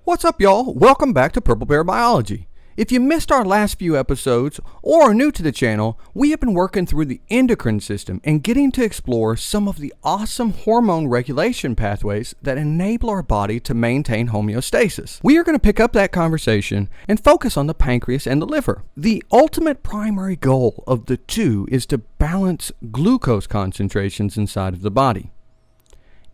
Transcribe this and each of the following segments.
What's up, y'all? Welcome back to Purple Bear Biology. If you missed our last few episodes or are new to the channel, we have been working through the endocrine system and getting to explore some of the awesome hormone regulation pathways that enable our body to maintain homeostasis. We are going to pick up that conversation and focus on the pancreas and the liver. The ultimate primary goal of the two is to balance glucose concentrations inside of the body.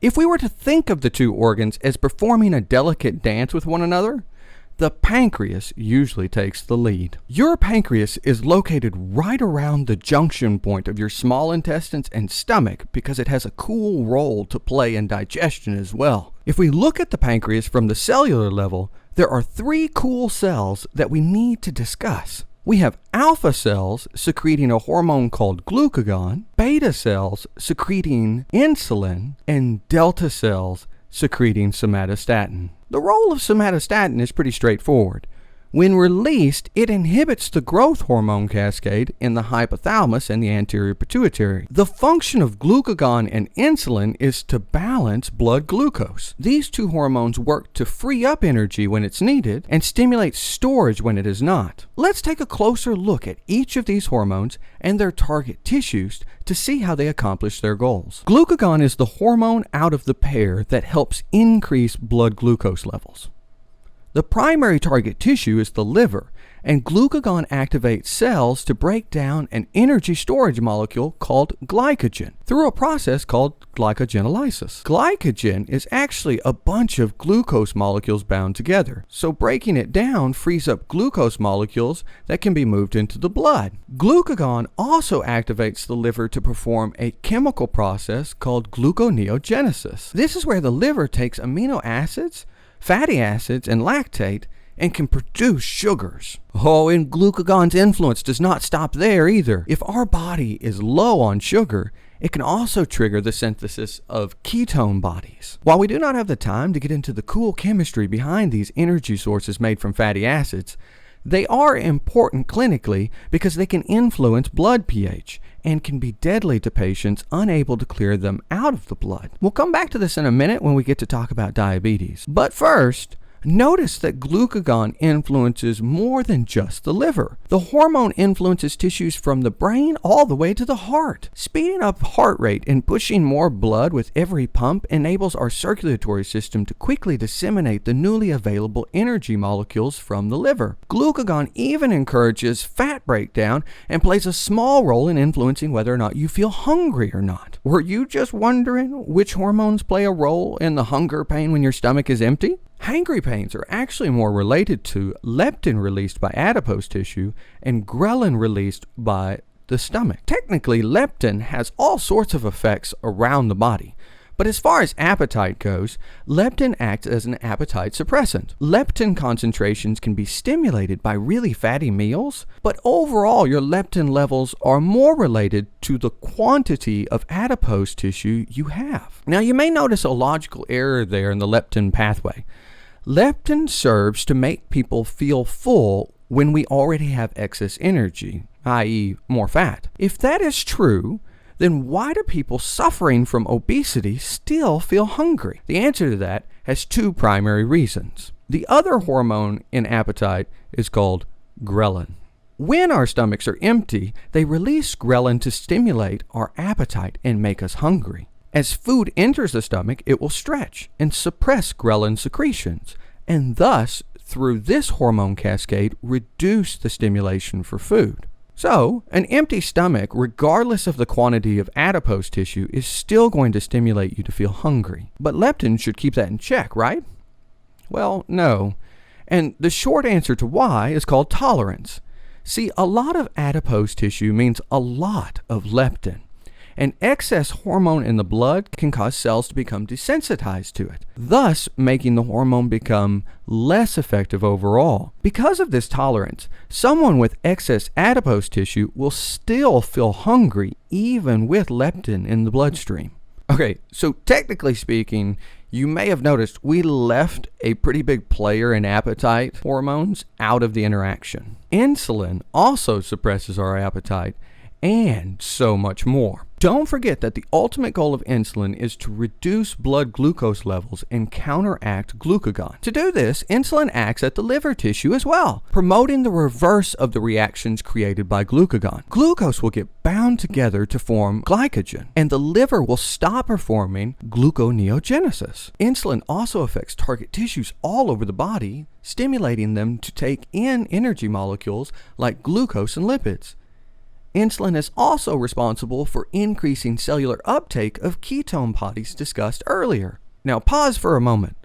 If we were to think of the two organs as performing a delicate dance with one another, the pancreas usually takes the lead. Your pancreas is located right around the junction point of your small intestines and stomach because it has a cool role to play in digestion as well. If we look at the pancreas from the cellular level, there are three cool cells that we need to discuss. We have alpha cells secreting a hormone called glucagon, beta cells secreting insulin, and delta cells secreting somatostatin. The role of somatostatin is pretty straightforward. When released, it inhibits the growth hormone cascade in the hypothalamus and the anterior pituitary. The function of glucagon and insulin is to balance blood glucose. These two hormones work to free up energy when it's needed and stimulate storage when it is not. Let's take a closer look at each of these hormones and their target tissues to see how they accomplish their goals. Glucagon is the hormone out of the pair that helps increase blood glucose levels. The primary target tissue is the liver, and glucagon activates cells to break down an energy storage molecule called glycogen through a process called glycogenolysis. Glycogen is actually a bunch of glucose molecules bound together, so breaking it down frees up glucose molecules that can be moved into the blood. Glucagon also activates the liver to perform a chemical process called gluconeogenesis. This is where the liver takes amino acids, fatty acids, and lactate and can produce sugars. Oh, and glucagon's influence does not stop there either. If our body is low on sugar, it can also trigger the synthesis of ketone bodies. While we do not have the time to get into the cool chemistry behind these energy sources made from fatty acids, they are important clinically because they can influence blood pH and can be deadly to patients unable to clear them out of the blood. We'll come back to this in a minute when we get to talk about diabetes. But first, notice that glucagon influences more than just the liver. The hormone influences tissues from the brain all the way to the heart. Speeding up heart rate and pushing more blood with every pump enables our circulatory system to quickly disseminate the newly available energy molecules from the liver. Glucagon even encourages fat breakdown and plays a small role in influencing whether or not you feel hungry or not. Were you just wondering which hormones play a role in the hunger pain when your stomach is empty? Hangry pains are actually more related to leptin released by adipose tissue and ghrelin released by the stomach. Technically, leptin has all sorts of effects around the body. But as far as appetite goes, leptin acts as an appetite suppressant. Leptin concentrations can be stimulated by really fatty meals, but overall your leptin levels are more related to the quantity of adipose tissue you have. Now you may notice a logical error there in the leptin pathway. Leptin serves to make people feel full when we already have excess energy, i.e. more fat. If that is true, then why do people suffering from obesity still feel hungry? The answer to that has two primary reasons. The other hormone in appetite is called ghrelin. When our stomachs are empty, they release ghrelin to stimulate our appetite and make us hungry. As food enters the stomach, it will stretch and suppress ghrelin secretions, and thus, through this hormone cascade, reduce the stimulation for food. So, an empty stomach, regardless of the quantity of adipose tissue, is still going to stimulate you to feel hungry. But leptin should keep that in check, right? Well, no. And the short answer to why is called tolerance. See, a lot of adipose tissue means a lot of leptin. And excess hormone in the blood can cause cells to become desensitized to it, thus making the hormone become less effective overall. Because of this tolerance, someone with excess adipose tissue will still feel hungry even with leptin in the bloodstream. Okay, so technically speaking, you may have noticed we left a pretty big player in appetite hormones out of the interaction. Insulin also suppresses our appetite, and so much more. Don't forget that the ultimate goal of insulin is to reduce blood glucose levels and counteract glucagon. To do this, insulin acts at the liver tissue as well, promoting the reverse of the reactions created by glucagon. Glucose will get bound together to form glycogen, and the liver will stop performing gluconeogenesis. Insulin also affects target tissues all over the body, stimulating them to take in energy molecules like glucose and lipids. Insulin is also responsible for increasing cellular uptake of ketone bodies discussed earlier. Now pause for a moment.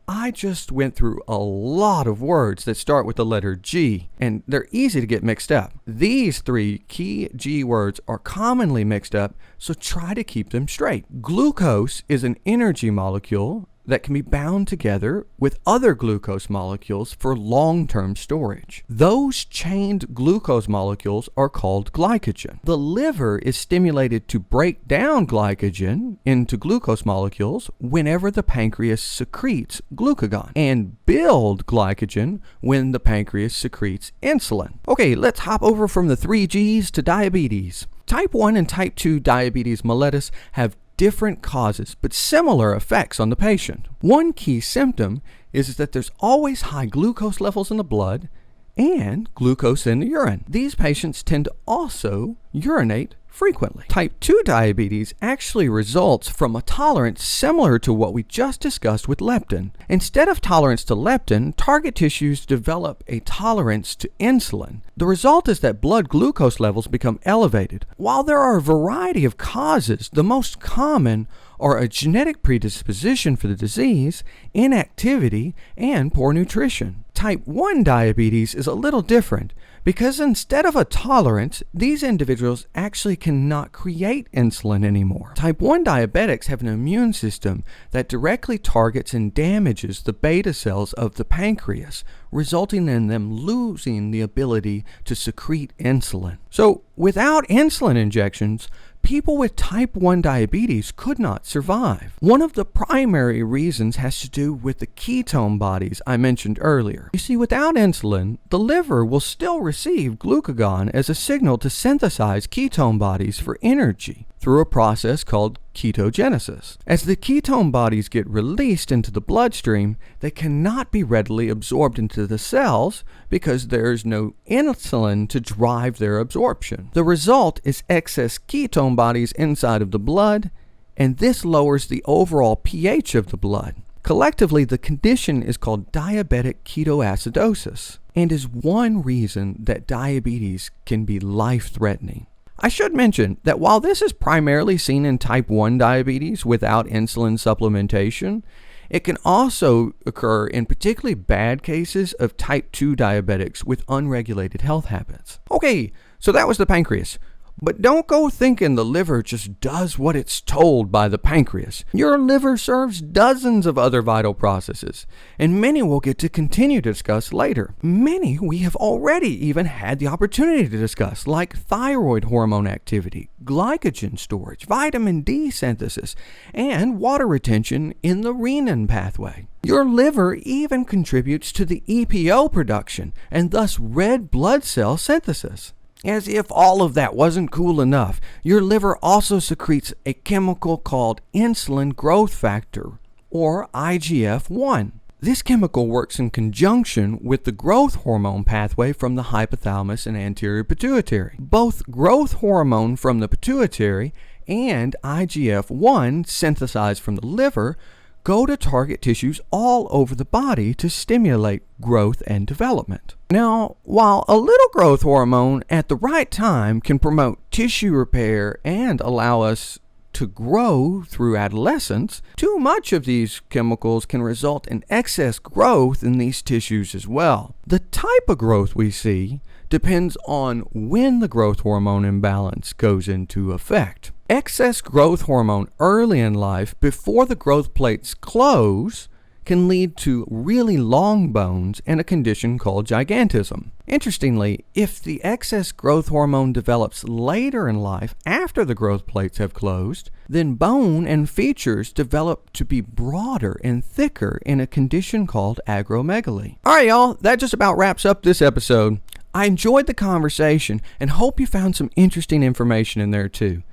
I just went through a lot of words that start with the letter G, and they're easy to get mixed up. These three key G words are commonly mixed up, so try to keep them straight. Glucose is an energy molecule that can be bound together with other glucose molecules for long-term storage. Those chained glucose molecules are called glycogen. The liver is stimulated to break down glycogen into glucose molecules whenever the pancreas secretes glucagon, and build glycogen when the pancreas secretes insulin. Okay, let's hop over from the 3 G's to diabetes. Type 1 and type 2 diabetes mellitus have different causes, but similar effects on the patient. One key symptom is that there's always high glucose levels in the blood and glucose in the urine. These patients tend to also urinate frequently. Type 2 diabetes actually results from a tolerance similar to what we just discussed with leptin. Instead of tolerance to leptin, target tissues develop a tolerance to insulin. The result is that blood glucose levels become elevated. While there are a variety of causes, the most common are a genetic predisposition for the disease, inactivity, and poor nutrition. Type 1 diabetes is a little different because instead of a tolerance, these individuals actually cannot create insulin anymore. Type 1 diabetics have an immune system that directly targets and damages the beta cells of the pancreas, resulting in them losing the ability to secrete insulin. So, without insulin injections, people with type 1 diabetes could not survive. One of the primary reasons has to do with the ketone bodies I mentioned earlier. You see, without insulin, the liver will still receive glucagon as a signal to synthesize ketone bodies for energy through a process called ketogenesis. As the ketone bodies get released into the bloodstream, they cannot be readily absorbed into the cells because there is no insulin to drive their absorption. The result is excess ketone bodies inside of the blood, and this lowers the overall pH of the blood. Collectively, the condition is called diabetic ketoacidosis and is one reason that diabetes can be life-threatening. I should mention that while this is primarily seen in type 1 diabetes without insulin supplementation, it can also occur in particularly bad cases of type 2 diabetics with unregulated health habits. Okay, so that was the pancreas. But don't go thinking the liver just does what it's told by the pancreas. Your liver serves dozens of other vital processes, and many we'll get to continue to discuss later. Many we have already even had the opportunity to discuss, like thyroid hormone activity, glycogen storage, vitamin D synthesis, and water retention in the renin pathway. Your liver even contributes to the EPO production, and thus red blood cell synthesis. As if all of that wasn't cool enough, your liver also secretes a chemical called insulin growth factor, or IGF-1. This chemical works in conjunction with the growth hormone pathway from the hypothalamus and anterior pituitary. Both growth hormone from the pituitary and IGF-1 synthesized from the liver go to target tissues all over the body to stimulate growth and development. Now, while a little growth hormone at the right time can promote tissue repair and allow us to grow through adolescence, too much of these chemicals can result in excess growth in these tissues as well. The type of growth we see depends on when the growth hormone imbalance goes into effect. Excess growth hormone early in life, before the growth plates close, can lead to really long bones and a condition called gigantism. Interestingly, if the excess growth hormone develops later in life after the growth plates have closed, then bone and features develop to be broader and thicker in a condition called acromegaly. All right, y'all, that just about wraps up this episode. I enjoyed the conversation and hope you found some interesting information in there too.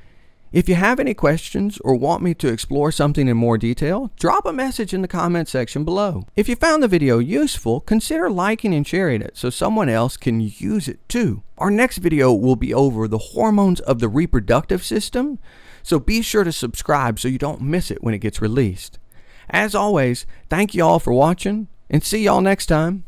If you have any questions or want me to explore something in more detail, drop a message in the comment section below. If you found the video useful, consider liking and sharing it so someone else can use it too. Our next video will be over the hormones of the reproductive system, so be sure to subscribe so you don't miss it when it gets released. As always, thank you all for watching and see y'all next time.